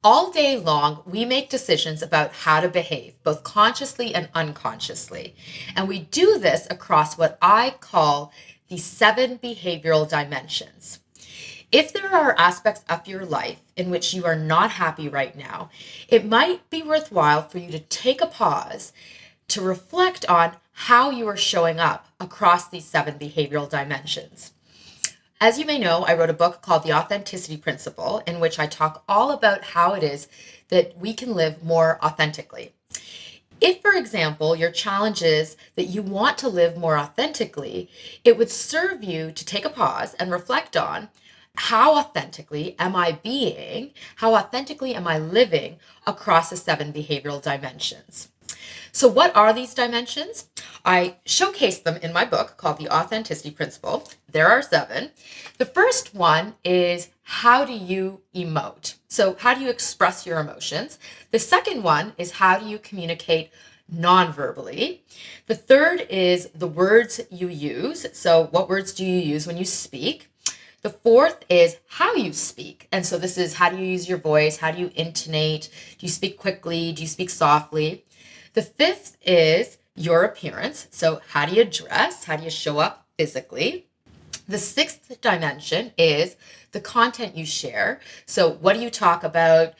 All day long, we make decisions about how to behave, both consciously and unconsciously. And we do this across what I call the 7 behavioral dimensions. If there are aspects of your life in which you are not happy right now, it might be worthwhile for you to take a pause to reflect on how you are showing up across these 7 behavioral dimensions. As you may know, I wrote a book called The Authenticity Principle, in which I talk all about how it is that we can live more authentically. If, for example, your challenge is that you want to live more authentically, it would serve you to take a pause and reflect on how authentically am I being, how authentically am I living across the 7 behavioral dimensions. So what are these dimensions? I showcase them in my book called The Authenticity Principle. There are 7. The first one is, how do you emote? So how do you express your emotions? The second one is, how do you communicate non-verbally? The third is the words you use. So what words do you use when you speak? The fourth is how you speak. And so this is, how do you use your voice? How do you intonate? Do you speak quickly? Do you speak softly? The fifth is your appearance. So how do you dress? How do you show up physically? The sixth dimension is the content you share. So what do you talk about?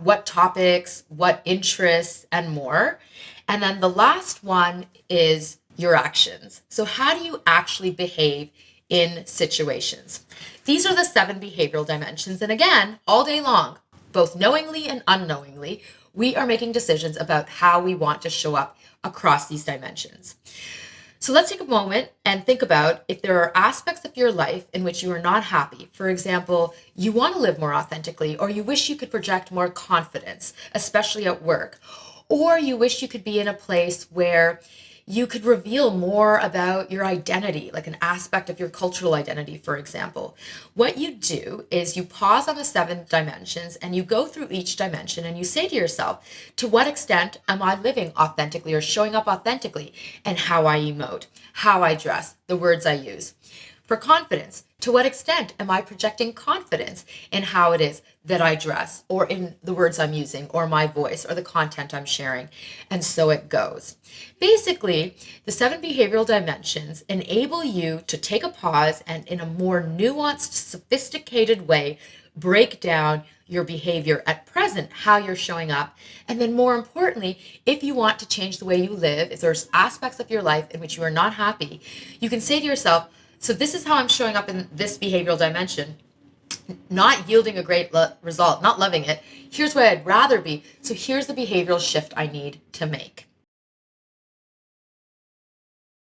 What topics, what interests, and more. And then the last one is your actions. So how do you actually behave in situations? These are the 7 behavioral dimensions. And again, all day long, both knowingly and unknowingly, we are making decisions about how we want to show up across these dimensions. So let's take a moment and think about if there are aspects of your life in which you are not happy. For example, you want to live more authentically, or you wish you could project more confidence, especially at work, or you wish you could be in a place where you could reveal more about your identity, like an aspect of your cultural identity, for example. What you do is you pause on the 7 dimensions and you go through each dimension and you say to yourself, to what extent am I living authentically or showing up authentically, and how I emote, how I dress, the words I use. For confidence, to what extent am I projecting confidence in how it is that I dress, or in the words I'm using, or my voice, or the content I'm sharing, and so it goes. Basically, the 7 behavioral dimensions enable you to take a pause and, in a more nuanced, sophisticated way, break down your behavior at present, how you're showing up. And then more importantly, if you want to change the way you live, if there's aspects of your life in which you are not happy, you can say to yourself, so this is how I'm showing up in this behavioral dimension, not yielding a great result, not loving it. Here's where I'd rather be. So here's the behavioral shift I need to make.